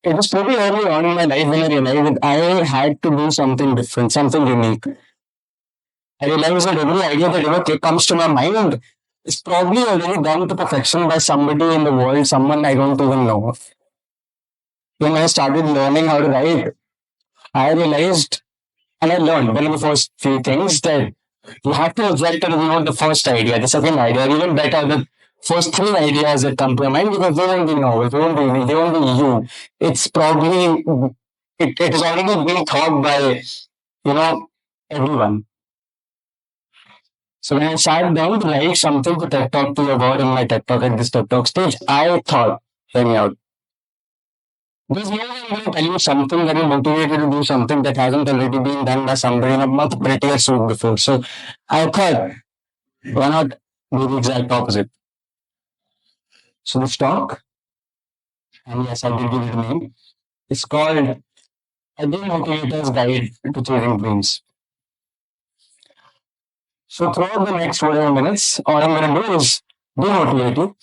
it was pretty early on in my life when I realized that I had to do something different, something unique. I realized that every idea that ever comes to my mind is probably already done to perfection by somebody in the world, someone I don't even know. When I started learning how to write, I realized and I learned one of the first few things that you have to reject or ignore the first idea, the second idea, or even better, the first three ideas that come to your mind because they won't be novel, they won't be unique, they won't be you. It's probably, it has already been thought by, everyone. So when I sat down to write something to TED Talk to you about in my TED Talk at this TED Talk stage, I thought, hear me out. There's no way I'm going to tell you something that will motivate you to do something that hasn't already been done by somebody in a much prettier suit before. So I thought, why not do the exact opposite? So this talk, and yes, I did give it a name, it's called A Demotivator's Guide to Chasing Dreams. So throughout the next 40 minutes, all I'm going to do is demotivate you.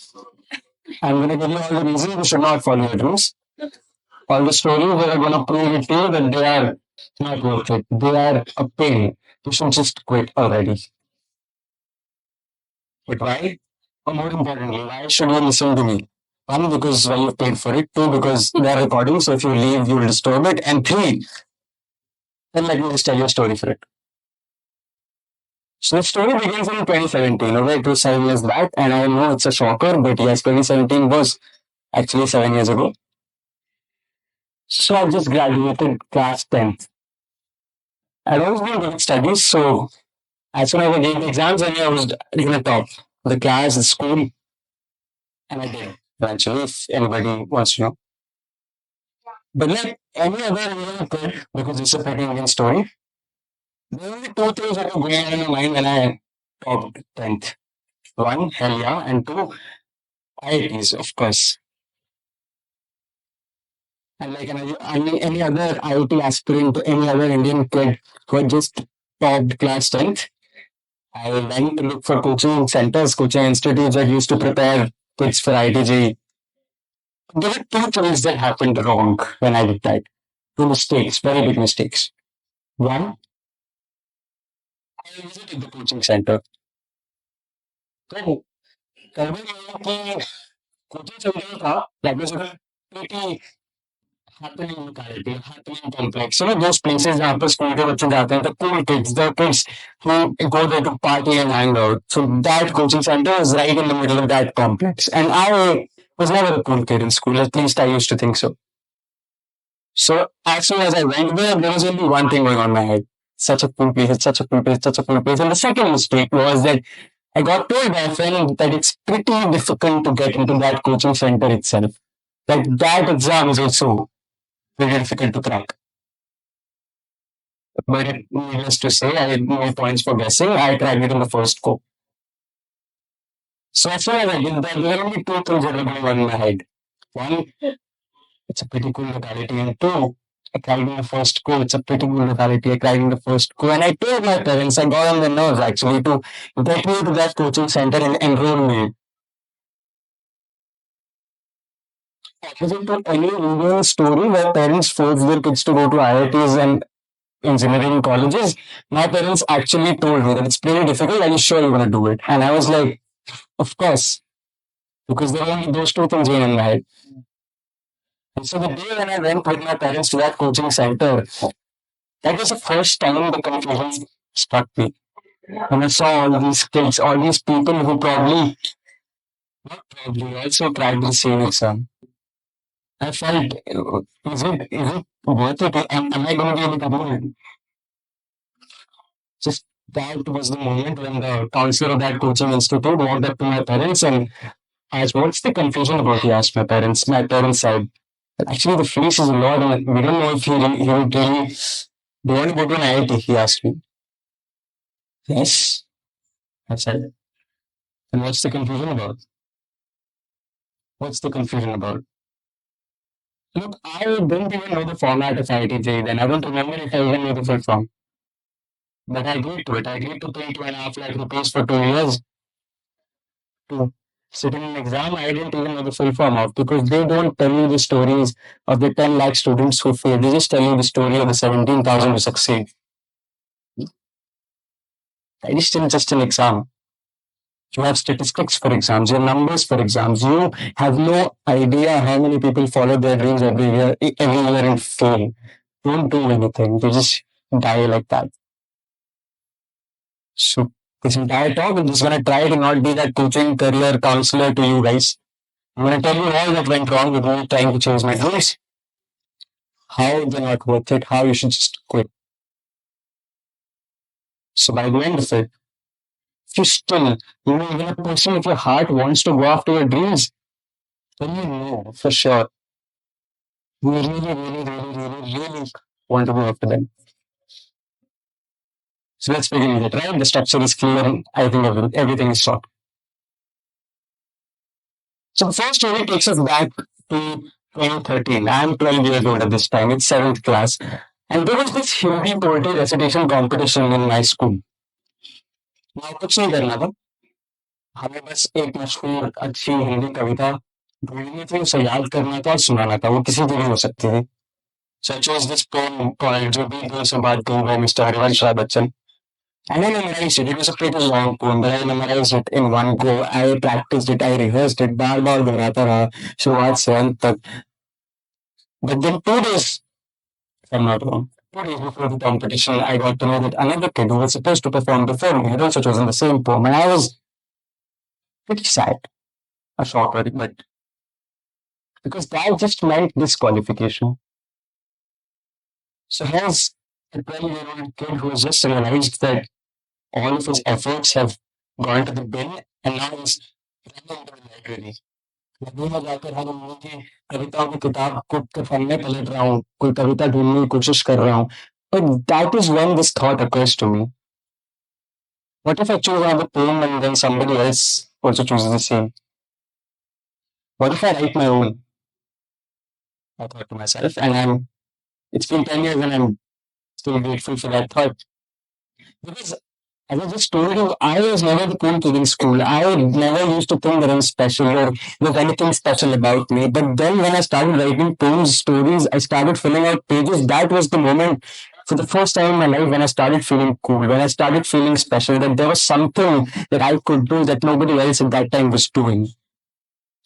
I'm going to give you all the reasons you should not follow your dreams. All the stories that are going to prove it to you that they are not worth it. They are a pain. You should just quit already. But why? Or more importantly, why should you listen to me? One, because well, you paid for it. Two, because they're recording, so if you leave, you'll disturb it. And three, then let me just tell you a story for it. So the story begins in 2017. Okay, it was 7 years back, and I know it's a shocker, but yes, 2017 was actually 7 years ago. So I just graduated class 10th. I'd always been good at studies, so as soon as I gave the exams, I knew I was going to top the class, the school, and I did eventually, if anybody wants to know. But like any other Indian kid, because it's a pretty Indian story, there were only two things that were going on in my mind when I topped 10th. One, hell yeah, and two, IITs, of course. And like any other IIT aspirant, any other Indian kid who had just topped class 10th, I went to look for coaching centers, coaching institutes that used to prepare kids for IIT. There were two things that happened wrong when I did that. Two mistakes, very big mistakes. One, I visited the coaching center. So, the coaching center that was a pretty happening locality, happening complex. You know, those places जहाँ पर school के बच्चे जाते हैं, the cool kids, the kids who go there to party and hang out. So that coaching center is right in the middle of that complex. And I was never a cool kid in school, at least I used to think so. So as soon as I went there was only one thing going on in my head. Such a cool place, it's such a cool place, such a cool place. And the second mistake was that I got told by a friend that it's pretty difficult to get into that coaching center itself. That exam is also very difficult to crack. But needless to say, I had no points for guessing. I tried it in the first go. So as soon as I did that, there were only two things that were going on in my head. One, it's a pretty cool locality, and two, I cried in the first go. It's a pretty cool locality. I cried in the first go, and I told my parents, I got on the nerves actually to get me to that coaching center and enroll me. Opposite to any Indian story where parents force their kids to go to IITs and engineering colleges, my parents actually told me that it's pretty difficult. Are you sure you want to do it? And I was like, of course, because there were only those two things going in my head. And so the day when I went with my parents to that coaching center, that was the first time the confusion struck me. When I saw all these kids, all these people who probably, not probably, also tried the same exam. I felt, is it worth it? Am I going to be able to do it? Just that was the moment when the counselor of that coaching institute walked up to my parents and asked, what's the confusion about? He asked my parents. My parents said, actually, the fees is a lot, and we don't know if he would really. Do you want to go to an IIT? He asked me. Yes, I said. And what's the confusion about? What's the confusion about? Look, I didn't even know the format of IIT then. I don't remember if I even knew the full form. But I agreed to it. I agreed to pay 2.5 lakh rupees for 2 years to sitting in an exam I didn't even know the full form of, because they don't tell you the stories of the 10 lakh students who fail. They just tell you the story of the 17,000 who succeed. It is still just an exam. You have statistics for exams, you have numbers for exams. You have no idea how many people follow their dreams every year and fail. Don't do anything. You just die like that. So this entire talk, I'm just gonna try to not be that coaching career counselor to you guys. I'm gonna tell you all that went wrong with me trying to change my dreams, how they're not worth it, how you should just quit. So by the end of it, if you still, even a person with your heart wants to go after your dreams, then you know for sure you really, really, really, really, really want to go after them. So let's begin with it, right? The structure is clear and I think everything is short. So the first story takes us back to 2013. I'm 12 years old at this time. It's seventh class. And there was this Hindi poetry recitation competition in my school. Now कुछ नहीं करना था, हमें बस एक मशहूर अच्छी हिंदी कविता ढूंढनी थी, उसे याद करना था और सुनाना था। वो किसी की भी हो सकती थी। So I chose this poem called जो भी दिल से बात कहूँ by Mr. Harivansh Rai Bachchan. And I memorized it. It was a pretty long poem, but I memorized it in one go. I practiced it, I rehearsed it, बार बार दोहराता रहा शुरुआत से अंत तक. But then 2 days, if I'm not wrong, 2 days before the competition, I got to know that another kid who was supposed to perform before me had also chosen the same poem, and I was pretty sad, a shocker, but because that just meant disqualification. So here's a 12-year-old kid who has just realized that all of his efforts have gone to the bin, and now he's running to the library. Library में जाकर हर उम्र की कविताओं की किताब को के पन्ने पलट रहा हूँ, कोई कविता ढूंढने की कोशिश कर रहा हूँ. But that is when this thought occurs to me. What if I choose another poem and then somebody else also chooses the same? What if I write my own? I thought to myself, and it's been 10 years and I'm still grateful for that thought. Because as I just told you, I was never the cool kid in school. I never used to think that I was special or there's anything special about me. But then when I started writing poems, stories, I started filling out pages. That was the moment for the first time in my life when I started feeling cool, when I started feeling special, that there was something that I could do that nobody else at that time was doing.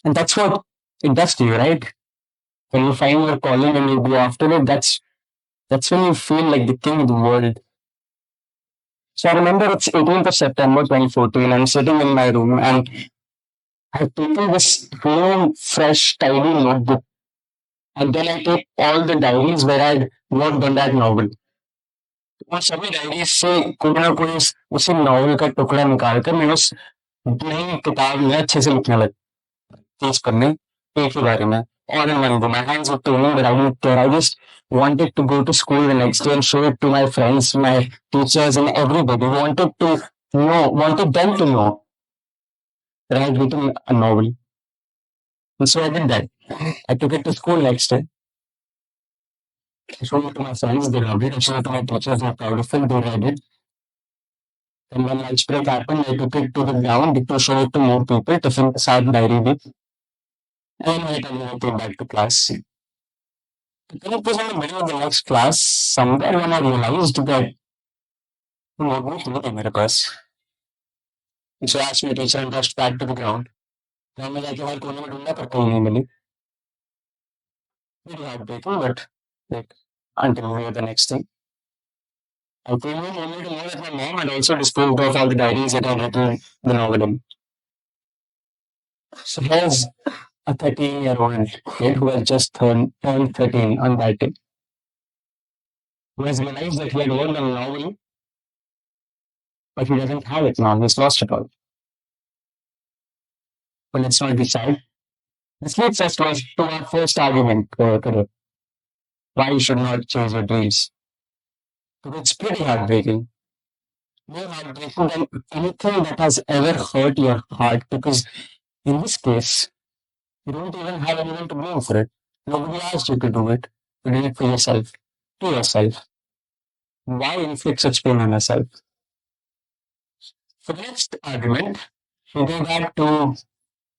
And that's what it does to you, right? When you find your calling and you go after it, that's when you feel like the king of the world. So I remember it's 18th of September 2014. I'm sitting in my room and I've taken this new, fresh, tidy notebook. And then I take all the diaries where I'd worked on that novel. और सभी diaries से कोई ना कोई उसी novel का टुकड़ा निकाल कर मैं उस नई किताब में अच्छे से लिखने लग तेज करने एक ही बारे में. All in one go. My hands were turning, but I didn't care. I just wanted to go to school the next day and show it to my friends, my teachers, and everybody. Wanted them to know that I had written a novel. And so I did that. I took it to school next day. I showed it to my friends, they loved it. I showed it to my teachers, they were proud of it, they read it. And when lunch break happened, I took it to the ground to show it to more people to fill the sad diary with. And I came back to class. But then it was in the middle of the next class, somewhere when I realized that notebook नहीं मेरे पास. So I asked my teacher and rushed back to the ground. Then मैं जाके हर कोने में ढूंढा पर कहीं नहीं मिली. Very heartbreaking, but like until we were the next thing. I came home only to know that my mom had also disposed of all the diaries that I had written the novel in. So here's a 13-year-old kid who has just turned 13 on that day, who has realized that he had worked on a novel, but he doesn't have it now. He's lost it all. But let's not be sad. This leads us to our first argument, why you should not chase your dreams. Because it's pretty heartbreaking. More heartbreaking than anything that has ever hurt your heart. Because in this case, you don't even have anyone to blame for it. Nobody asked you to do it. You did it for yourself, to yourself. Why inflict such pain on yourself? For the next argument, we go back to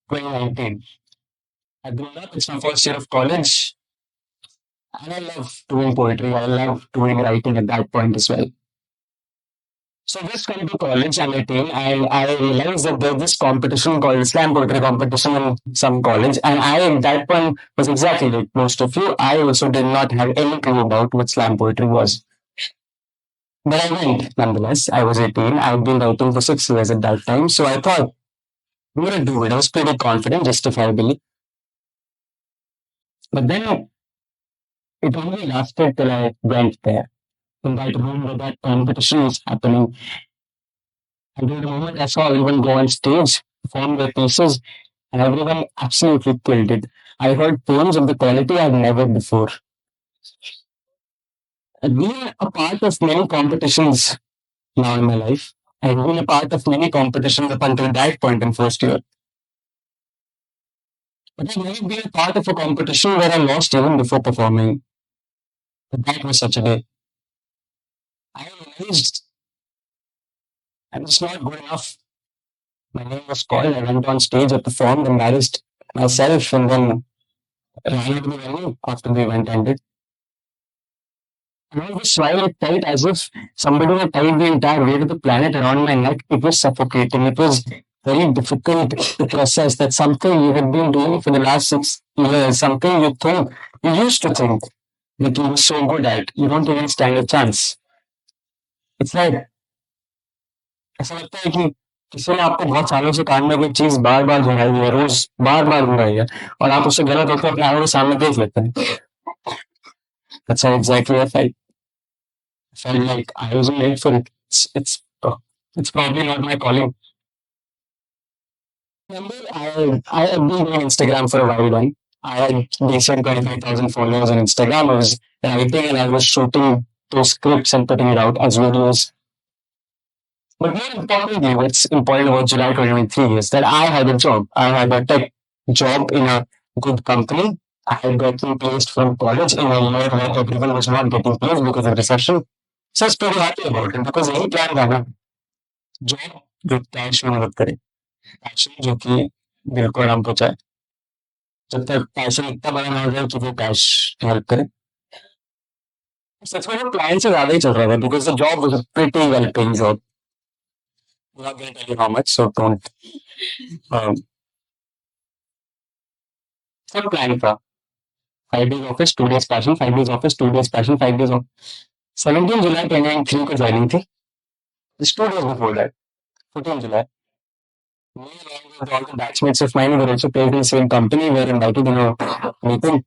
2019. I grew up, it's my first year of college, and I love doing poetry. I love doing writing at that point as well. So just come to college and 18, and I realized that there's this competition called slam poetry competition in some college. And I, at that point, was exactly like most of you. I also did not have any clue about what slam poetry was. But I went nonetheless. I was 18. I'd been writing for 6 years at that time. So I thought, I'm going to do it. I was pretty confident, justifiably. But then it only lasted till I went there. In that room where that competition was happening, and in the moment I saw everyone go on stage, perform their pieces, and everyone absolutely killed it. I heard poems of the quality I'd never before. I've been a part of many competitions now in my life. I've been a part of many competitions up until that point in first year. But I've never been a part of a competition where I lost even before performing. But that was such a day. I realized I was not good enough. My name was called. I went on stage, I performed, embarrassed myself, and then ran out of the venue after the event ended. And all this while it felt as if somebody had tied the entire weight of the planet around my neck. It was suffocating. It was very difficult to process that something you had been doing for the last 6 years, something you think, you used to think that you were so good at, you don't even stand a chance. It's like, ऐसा लगता है कि किसी ने आपको बहुत सालों से कान में कोई चीज बार बार घुमाई है, रोज बार बार घुमाई है, और आप उससे गलत होकर अपने आंखों के सामने देख लेते हैं. That's how exactly I felt. Felt like I wasn't made for it. It's probably not my calling. Remember, I had been doing Instagram for a while then. I had decent 25,000 followers on Instagram. I was writing and I was shooting those scripts and putting it out as videos. But more importantly, what's important about July 2023 is that I had a job. I had a tech job in a good company. I had gotten placed from college in a year where everyone was not getting placed because of recession. So I was pretty happy about it because यही plan था ना, job जो cash में मदद करे, passion जो कि दिल को आराम पहुंचाए. जब तक पैशन इतना बड़ा ना हो जाए कि वो कैश हेल्प करे. सच में वो प्लान से ज्यादा ही चल रहा था because the job was a pretty well paying job. I'm not going to tell you how much, so don't. Um, सब प्लान था. 5 days office, 2 days passion, 5 days office, 2 days passion, 5 days off. 17 July 2023 को joining थी. Just 2 days before that, 14 July. Me along with all the batchmates of mine who were also placed in the same company were invited in a meeting.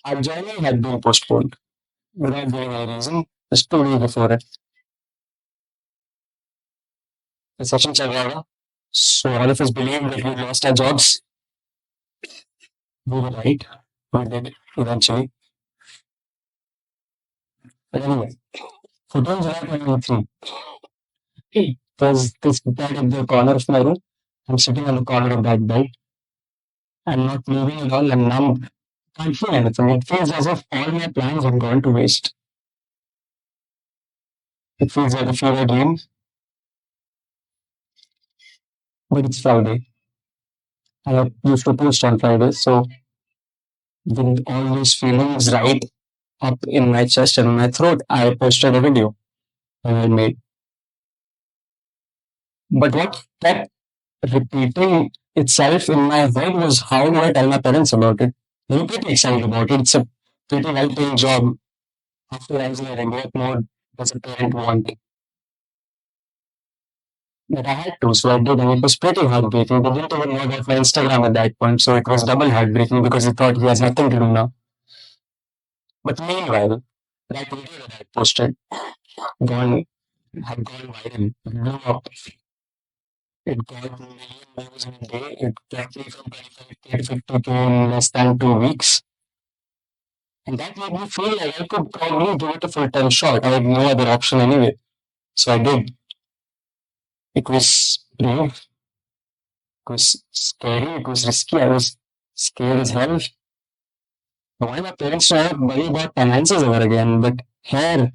Our joining had been postponed without giving any reason. Just 2 days before it. The session चल रहा था. So all of us believed that we lost our jobs. We were right. We did eventually. But anyway, 14 July 2023. There's this bed in the corner of my room. I'm sitting on the corner of that bed. I'm not moving at all. I'm numb. Can't feel anything. It feels as if all my plans have gone to waste. It feels like a fever dream, but it's Friday. I used to post on Friday, so with all those feelings right up in my chest and my throat, I posted a video that I made. But what kept repeating itself in my head was how do I tell my parents about it? They were pretty excited about it. It's a pretty well paying job. After engineering, what more does a parent want? But I had to, so I did, and it was pretty heartbreaking. They didn't even know about my Instagram at that point, so it was double heartbreaking because they thought he has nothing to do now. But meanwhile, that video that I posted gone had gone viral, blew up. It got million views in a day. It got me from 25K to 50K in less than 2 weeks. And that made me feel like I could probably give it a full time shot. I had no other option anyway. So I did. It was brave. It was scary. It was risky. I was scared as hell. Why my parents try to worry about finances ever again? But here,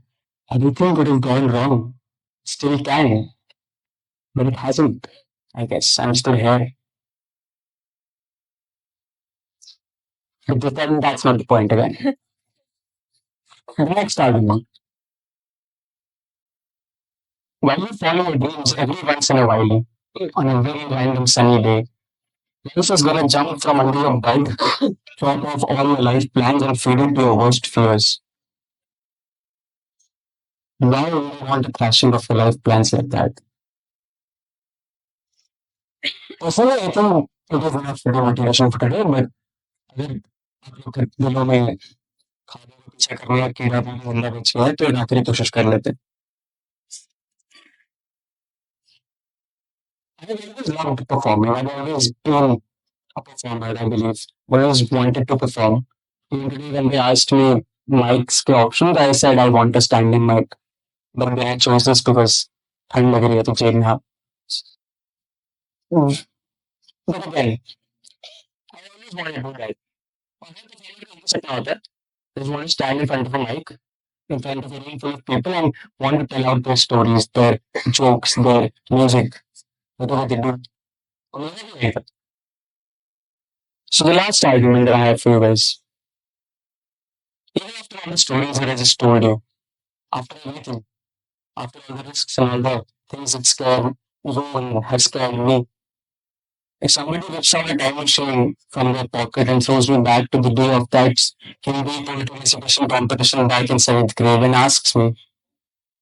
everything could have gone wrong. Still can, but it hasn't. I guess I'm still here. But then that's not the point again. The next argument. While you follow your dreams every once in a while, on a very random sunny day, life is gonna jump from under your bed, chop off all your life plans and feed into your worst fears. Why would you want a crashing of your life plans like that? Personally, I think it is enough for the motivation for today, but अगर आप लोग के दिलों में खाने को पीछे करने का कीड़ा भी जिंदा बच गया है तो एक आखिरी कोशिश कर लेते हैं. I've always loved performing. I've always been a performer, I believe. Always wanted to perform. Even today, when they asked me mics के options, I said I want a standing mic. But then I chose this because ठंड लग रही है तो chain में. Mm. But again, I always wanted to do that. और मैं performer का concept क्या होता है? Just want to stand in front of a mic, in front of a room full of people and want to tell out their stories, their jokes, their music, whatever they do. और मुझे भी वही था. So the last argument that I have for you guys, even after all the stories that I just told you, after everything, after all the risks and all the things that scare you and have scared me, if somebody rips out a time machine from their pocket and throws me back to the day of that Hindi poetry recitation competition back in seventh grade and asks me,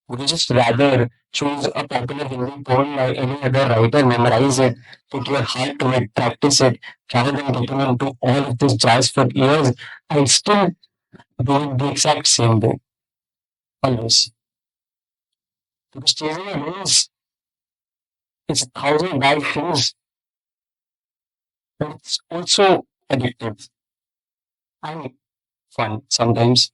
would you just rather choose a popular Hindi poem by any other writer, memorize it, put your heart to it, practice it, rather than getting into all of this jazz for years and still doing the exact same way, always? Because chasing a dreams is a thousand bad things, but it's also addictive and fun sometimes.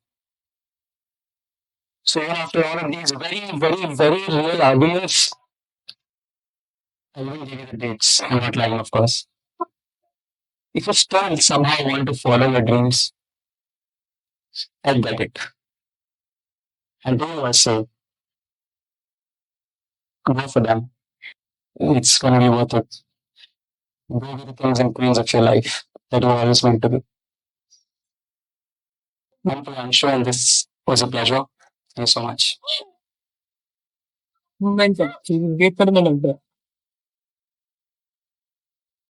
So even after all of these very real arguments, I will give you the dates. I'm not lying, of course. If you still somehow want to follow your dreams, I get it. And do I say, go for them. It's gonna be worth it. Go be the kings and queens of your life that you always meant to be. I'm Priyanshu, and this was a pleasure. Thank you so much.